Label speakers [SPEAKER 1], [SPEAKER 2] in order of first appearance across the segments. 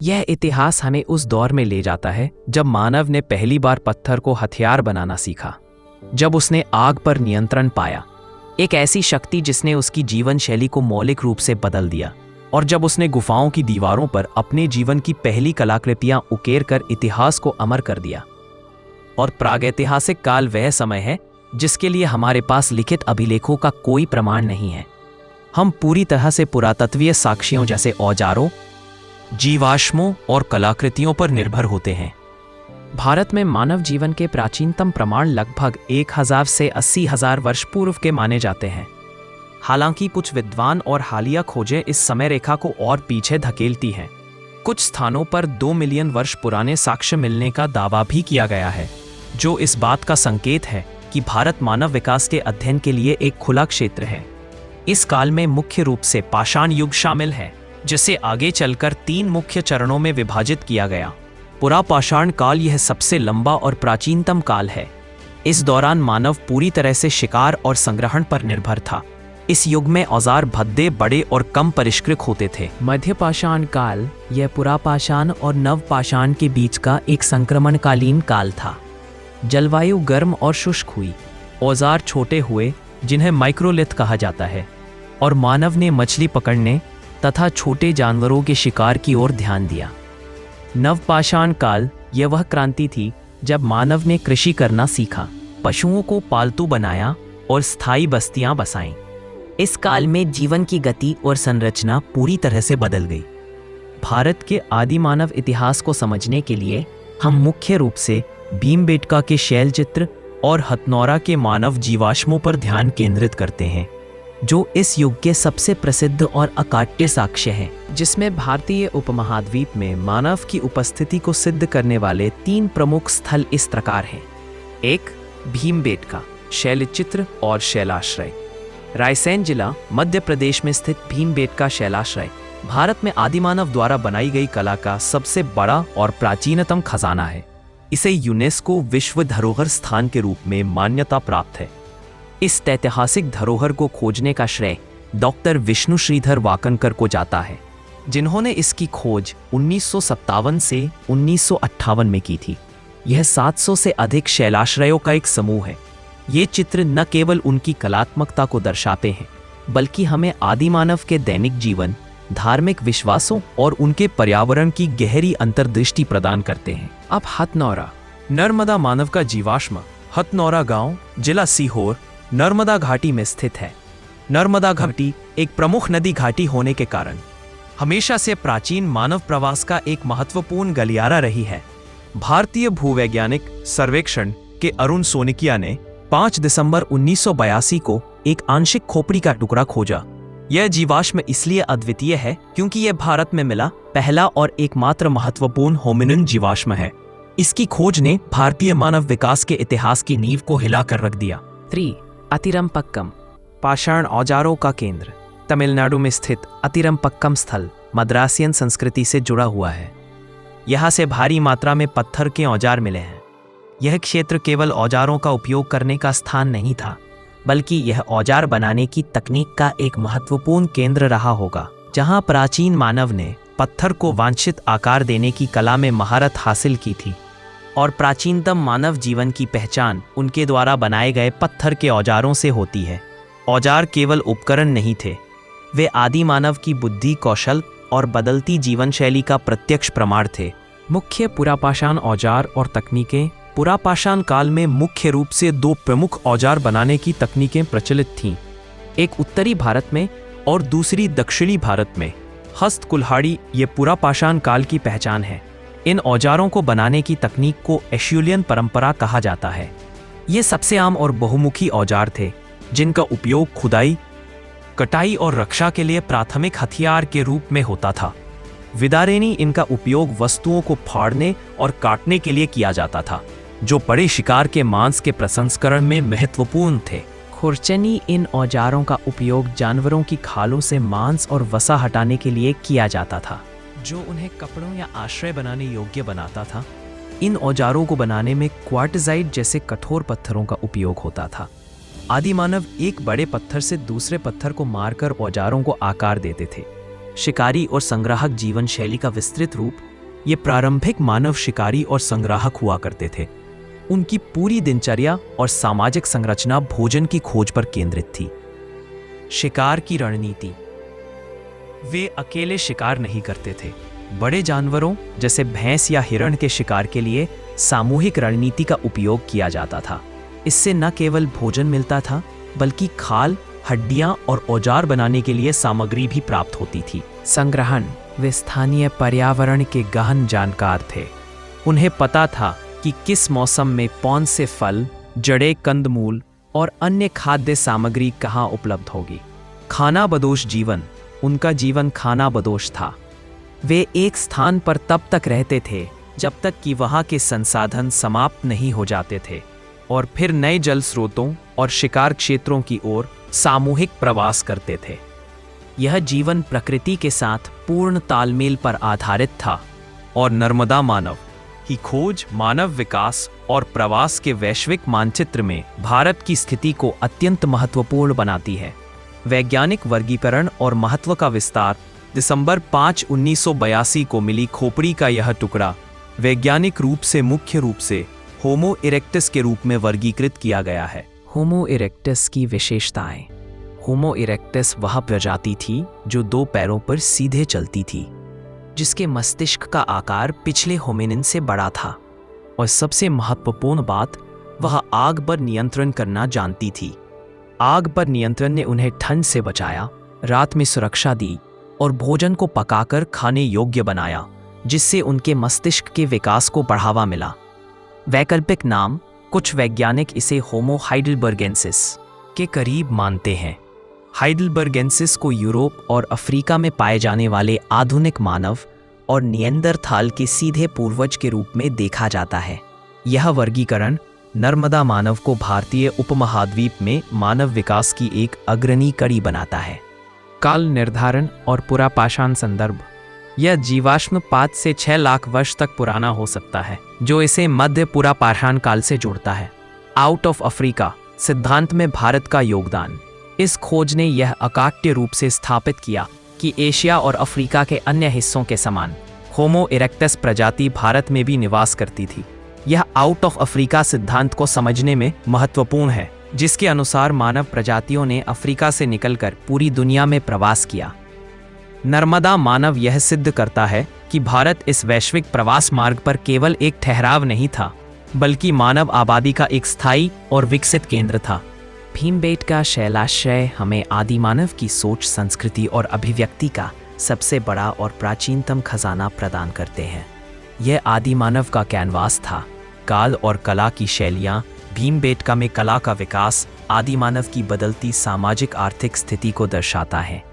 [SPEAKER 1] यह इतिहास हमें उस दौर में ले जाता है जब मानव ने पहली बार पत्थर को हथियार बनाना सीखा, जब उसने आग पर नियंत्रण पाया, एक ऐसी शक्ति जिसने उसकी जीवन शैली को मौलिक रूप से बदल दिया, और जब उसने गुफाओं की दीवारों पर अपने जीवन की पहली कलाकृतियां उकेर कर इतिहास को अमर कर दिया। और प्रागैतिहासिक काल वह समय है जिसके लिए हमारे पास लिखित अभिलेखों का कोई प्रमाण नहीं है। हम पूरी तरह से पुरातत्वीय साक्ष्यों जैसे औजारों, जीवाश्मों और कलाकृतियों पर निर्भर होते हैं। भारत में मानव जीवन के प्राचीनतम प्रमाण लगभग 1000 से 80,000 वर्ष पूर्व के माने जाते हैं। हालांकि कुछ विद्वान और हालिया खोजें इस समय रेखा को और पीछे धकेलती हैं। कुछ स्थानों पर 2 मिलियन वर्ष पुराने साक्ष्य मिलने का दावा भी किया गया है, जो इस बात का संकेत है कि भारत मानव विकास के अध्ययन के लिए एक खुला क्षेत्र है। इस काल में मुख्य रूप से पाषाण युग शामिल है, जिसे आगे चलकर 3 मुख्य चरणों में विभाजित किया गया। पुरापाषाण काल यह सबसे लंबा और प्राचीनतम काल है। इस दौरान मानव पूरी तरह से शिकार और संग्रहण पर निर्भर था। इस युग में औजार भद्दे, बड़े और कम परिष्कृत होते थे। मध्यपाषाण काल यह पुरापाषाण और नवपाषाण के बीच का एक संक्रमणकालीन काल था। जलवायु गर्म और शुष्क हुई, औजार छोटे हुए जिन्हें माइक्रोलिथ कहा जाता है, और मानव ने मछली पकड़ने तथा छोटे जानवरों के शिकार की ओर ध्यान दिया। नवपाषाण काल यह वह क्रांति थी जब मानव ने कृषि करना सीखा, पशुओं को पालतू बनाया और स्थायी बस्तियां बसाईं। इस काल में जीवन की गति और संरचना पूरी तरह से बदल गई। भारत के आदि मानव इतिहास को समझने के लिए हम मुख्य रूप से भीमबेटका के शैल चित्र और हथनौरा के मानव जीवाश्मों पर ध्यान केंद्रित करते हैं, जो इस युग के सबसे प्रसिद्ध और अकाट्य साक्ष्य हैं, जिसमें भारतीय उपमहाद्वीप में मानव की उपस्थिति को सिद्ध करने वाले 3 प्रमुख स्थल इस प्रकार हैं। 1. भीमबेटका शैलचित्र और शैलाश्रय। रायसेन जिला मध्य प्रदेश में स्थित भीमबेटका शैलाश्रय भारत में आदिमानव द्वारा बनाई गई कला का सबसे बड़ा और प्राचीनतम खजाना है। इसे यूनेस्को विश्व धरोहर स्थान के रूप में मान्यता प्राप्त है। इस ऐतिहासिक धरोहर को खोजने का श्रेय डॉक्टर विष्णु श्रीधर वाकनकर को जाता है, जिन्होंने इसकी खोज 1957 से 1958 में की थी। यह 700 से अधिक शैलाश्रयों का एक समूह है। ये चित्र न केवल उनकी कलात्मकता को दर्शाते हैं, बल्कि हमें आदिमानव के दैनिक जीवन, धार्मिक विश्वासों और उनके पर्यावरण की गहरी अंतर्दृष्टि प्रदान करते हैं। अब हथनौरा। नर्मदा मानव का जीवाश्म हथनौरा गांव, जिला सीहोर, नर्मदा घाटी में स्थित है। नर्मदा घाटी एक प्रमुख नदी घाटी होने के कारण हमेशा से प्राचीन मानव प्रवास का एक महत्वपूर्ण गलियारा रही है। भारतीय भूवैज्ञानिक सर्वेक्षण के अरुण सोनिकिया ने 5 दिसंबर 1982 को एक आंशिक खोपड़ी का टुकड़ा खोजा। यह जीवाश्म इसलिए अद्वितीय है क्योंकि यह भारत में मिला पहला और एकमात्र महत्वपूर्ण होमिनिन जीवाश्म है। इसकी खोज ने भारतीय मानव विकास के इतिहास की नींव को हिलाकर रख दिया। 3. अतिरमपक्कम पाषाण औजारों का केंद्र। तमिलनाडु में स्थित अतिरमपक्कम स्थल मद्रासियन संस्कृति से जुड़ा हुआ है। यहाँ से भारी मात्रा में पत्थर के औजार मिले हैं। यह क्षेत्र केवल औजारों का उपयोग करने का स्थान नहीं था, बल्कि यह औजार बनाने की तकनीक का एक महत्वपूर्ण केंद्र रहा होगा, जहाँ प्राचीन मानव ने पत्थर को वांछित आकार देने की कला में महारत हासिल की थी। और प्राचीनतम मानव जीवन की पहचान उनके द्वारा बनाए गए पत्थर के औजारों से होती है। औजार केवल उपकरण नहीं थे, वे आदि मानव की बुद्धि, कौशल और बदलती जीवन शैली का प्रत्यक्ष प्रमाण थे। मुख्य पुरापाषाण औजार और तकनीकें। पुरापाषाण काल में मुख्य रूप से 2 प्रमुख औजार बनाने की तकनीकें प्रचलित थीं, एक उत्तरी भारत में और दूसरी दक्षिणी भारत में। हस्त कुल्हाड़ी ये पुरापाषाण काल की पहचान है। इन औजारों को बनाने की तकनीक को एशुलियन परंपरा कहा जाता है। ये सबसे आम और बहुमुखी औजार थे, जिनका उपयोग खुदाई, कटाई और रक्षा के लिए प्राथमिक हथियार के रूप में होता था। विदारेनी इनका उपयोग वस्तुओं को फाड़ने और काटने के लिए किया जाता था, जो बड़े शिकार के मांस के प्रसंस्करण में महत्वपूर्ण थे। खुरचनी इन औजारों का उपयोग जानवरों की खालों से मांस और वसा हटाने के लिए किया जाता था, जो उन्हें कपड़ों या आश्रय बनाने योग्य बनाता था। इन औजारों को बनाने में क्वार्टजाइट जैसे कठोर पत्थरों का उपयोग होता था। आदिमानव एक बड़े पत्थर से दूसरे पत्थर को मारकर औजारों को आकार देते थे। शिकारी और संग्राहक जीवन शैली का विस्तृत रूप ये प्रारंभिक मानव शिकारी और संग्राहक हुआ करते थे। उनकी पूरी दिनचर्या और सामाजिक संरचना भोजन की खोज पर केंद्रित थी। शिकार की रणनीति। वे अकेले शिकार नहीं करते थे। बड़े जानवरों जैसे भैंस या हिरण के शिकार के लिए सामूहिक रणनीति का उपयोग किया जाता था। इससे न केवल भोजन मिलता था, बल्कि खाल, हड्डियां और औजार बनाने के लिए सामग्री भी प्राप्त होती थी। संग्रहण। वे स्थानीय पर्यावरण के गहन जानकार थे। उन्हें पता था कि किस मौसम में कौन से फल, जड़ें, कंदमूल और अन्य खाद्य सामग्री कहाँ उपलब्ध होगी। खानाबदोश जीवन। उनका जीवन खानाबदोश था। वे एक स्थान पर तब तक रहते थे जब तक कि वहाँ के संसाधन समाप्त नहीं हो जाते थे और फिर नए जल स्रोतों और शिकार क्षेत्रों की ओर सामूहिक प्रवास करते थे। यह जीवन प्रकृति के साथ पूर्ण तालमेल पर आधारित था और नर्मदा मानव की खोज मानव विकास और प्रवास के वैश्विक मानचित्र में भारत की स्थिति को अत्यंत महत्वपूर्ण बनाती है। वैज्ञानिक वर्गीकरण और महत्व का विस्तार। दिसंबर 5, 1982 को मिली खोपड़ी का यह टुकड़ा वैज्ञानिक रूप से मुख्य रूप से होमो इरेक्टस के रूप में वर्गीकृत किया गया है। होमो इरेक्टस की विशेषताएं। होमो इरेक्टस वह प्रजाति थी जो 2 पैरों पर सीधे चलती थी, जिसके मस्तिष्क का आकार पिछले होमिनिन से बड़ा था, और सबसे महत्वपूर्ण बात, वह आग पर नियंत्रण करना जानती थी। आग पर नियंत्रण ने उन्हें ठंड से बचाया, रात में सुरक्षा दी और भोजन को पकाकर खाने योग्य बनाया, जिससे उनके मस्तिष्क के विकास को बढ़ावा मिला। वैकल्पिक नाम। कुछ वैज्ञानिक इसे होमो हाइडेलबर्गेंसिस के करीब मानते हैं। हाइडेलबर्गेंसिस को यूरोप और अफ्रीका में पाए जाने वाले आधुनिक मानव और निएंडरथाल के सीधे पूर्वज के रूप में देखा जाता है। यह वर्गीकरण नर्मदा मानव को भारतीय उपमहाद्वीप में मानव विकास की एक अग्रणी कड़ी बनाता है। काल निर्धारण और पुरापाषाण संदर्भ। यह जीवाश्म 5 से 6 लाख वर्ष तक पुराना हो सकता है, जो इसे मध्य पुरापाषाण काल से जोड़ता है। आउट ऑफ अफ्रीका सिद्धांत में भारत का योगदान। इस खोज ने यह अकाट्य रूप से स्थापित किया कि एशिया और अफ्रीका के अन्य हिस्सों के समान होमो इरेक्टस प्रजाति भारत में भी निवास करती थी। यह आउट ऑफ अफ्रीका सिद्धांत को समझने में महत्वपूर्ण है, जिसके अनुसार मानव प्रजातियों ने अफ्रीका से निकलकर पूरी दुनिया में प्रवास किया। नर्मदा मानव यह सिद्ध करता है कि भारत इस वैश्विक प्रवास मार्ग पर केवल एक ठहराव नहीं था, बल्कि मानव आबादी का एक स्थायी और विकसित केंद्र था। भीमबेटका शैलाश्रय हमें आदिमानव की सोच, संस्कृति और अभिव्यक्ति का सबसे बड़ा और प्राचीनतम खजाना प्रदान करते हैं। यह आदिमानव का कैनवास था। काल और कला की शैलियाँ। भीमबेटका में कला का विकास आदिमानव की बदलती सामाजिक आर्थिक स्थिति को दर्शाता है।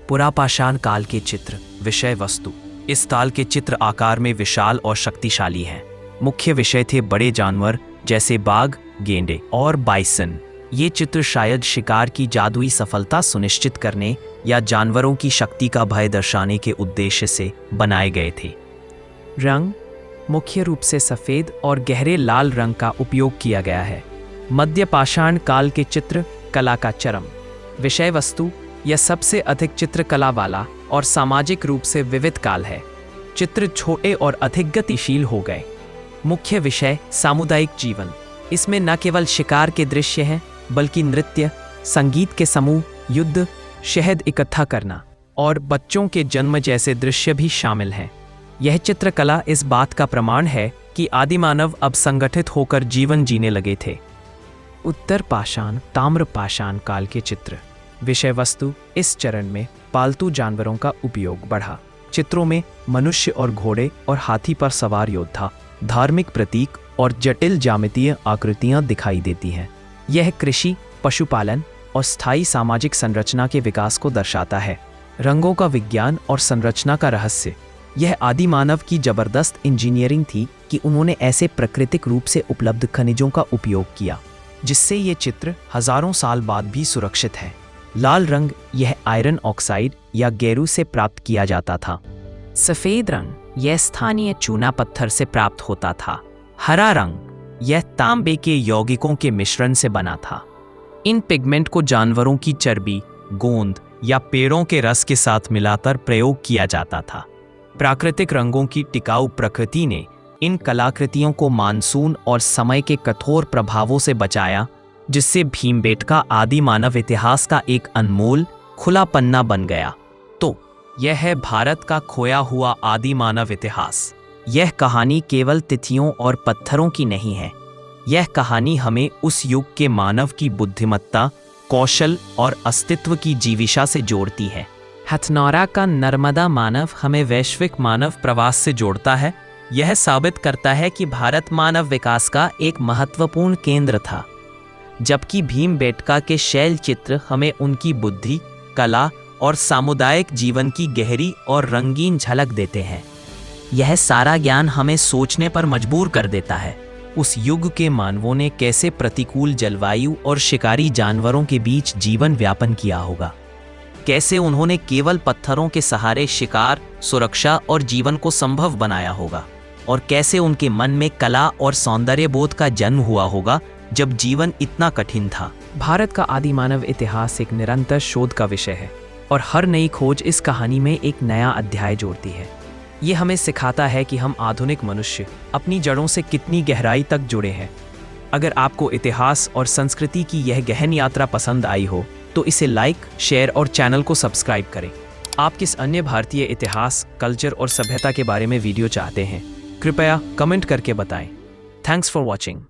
[SPEAKER 1] पुरापाषाण काल के चित्र। विषय वस्तु। इस काल के चित्र आकार में विशाल और शक्तिशाली हैं। मुख्य विषय थे बड़े जानवर जैसे बाघ, गेंडे और बाइसन। ये चित्र शायद शिकार की जादुई सफलता सुनिश्चित करने या जानवरों की शक्ति का भय दर्शाने के उद्देश्य से बनाए गए थे। रंग। मुख्य रूप से सफ़ेद और गहरे लाल रंग का उपयोग किया गया है। मध्य पाषाण काल के चित्र कला का चरम। विषय वस्तु। यह सबसे अधिक चित्रकला वाला और सामाजिक रूप से विविध काल है। चित्र छोटे और अधिक गतिशील हो गए। मुख्य विषय सामुदायिक जीवन। इसमें न केवल शिकार के दृश्य हैं, बल्कि नृत्य, संगीत के समूह, युद्ध, शहद इकट्ठा करना और बच्चों के जन्म जैसे दृश्य भी शामिल हैं। यह चित्रकला इस बात का प्रमाण है कि आदिमानव अब संगठित होकर जीवन जीने लगे थे। उत्तर पाषाण ताम्र पाषाण काल के चित्र। विषय वस्तु। इस चरण में पालतू जानवरों का उपयोग बढ़ा। चित्रों में मनुष्य और घोड़े और हाथी पर सवार योद्धा, धार्मिक प्रतीक और जटिल ज्यामितीय आकृतियां दिखाई देती हैं। यह कृषि, पशुपालन और स्थायी सामाजिक संरचना के विकास को दर्शाता है। रंगों का विज्ञान और संरचना का रहस्य। यह आदि मानव की जबरदस्त इंजीनियरिंग थी कि उन्होंने ऐसे प्राकृतिक रूप से उपलब्ध खनिजों का उपयोग किया, जिससे ये चित्र हजारों साल बाद भी सुरक्षित है। लाल रंग। यह आयरन ऑक्साइड या गेरू से प्राप्त किया जाता था। सफेद रंग। यह स्थानीय चूना पत्थर से प्राप्त होता था। हरा रंग। यह तांबे के यौगिकों के मिश्रण से बना था। इन पिगमेंट को जानवरों की चर्बी, गोंद या पेड़ों के रस के साथ मिलाकर प्रयोग किया जाता था। प्राकृतिक रंगों की टिकाऊ प्रकृति ने इन कलाकृतियों को मानसून और समय के कठोर प्रभावों से बचाया, जिससे भीमबेटका आदि मानव इतिहास का एक अनमोल खुला पन्ना बन गया। तो यह है भारत का खोया हुआ आदि मानव इतिहास। यह कहानी केवल तिथियों और पत्थरों की नहीं है। यह कहानी हमें उस युग के मानव की बुद्धिमत्ता, कौशल और अस्तित्व की जीविशा से जोड़ती है। हथनौरा का नर्मदा मानव हमें वैश्विक मानव प्रवास से जोड़ता है। यह साबित करता है कि भारत मानव विकास का एक महत्वपूर्ण केंद्र था, जबकि भीमबेटका के शैल चित्र हमें उनकी बुद्धि, कला और सामुदायिक जीवन की गहरी और रंगीन झलक देते हैं। यह सारा ज्ञान हमें सोचने पर मजबूर कर देता है। उस युग के मानवों ने कैसे प्रतिकूल जलवायु और शिकारी जानवरों के बीच जीवन व्यापन किया होगा। कैसे उन्होंने केवल पत्थरों के सहारे शिकार, सुरक्षा और जीवन को संभव बनाया होगा। और कैसे उनके मन में कला और सौंदर्य बोध का जन्म हुआ होगा जब जीवन इतना कठिन था। भारत का आदि मानव इतिहास एक निरंतर शोध का विषय है और हर नई खोज इस कहानी में एक नया अध्याय जोड़ती है। ये हमें सिखाता है कि हम आधुनिक मनुष्य अपनी जड़ों से कितनी गहराई तक जुड़े हैं। अगर आपको इतिहास और संस्कृति की यह गहन यात्रा पसंद आई हो तो इसे लाइक, शेयर और चैनल को सब्सक्राइब करें। आप किस अन्य भारतीय इतिहास, कल्चर और सभ्यता के बारे में वीडियो चाहते हैं, कृपया कमेंट करके बताएं। Thanks for watching.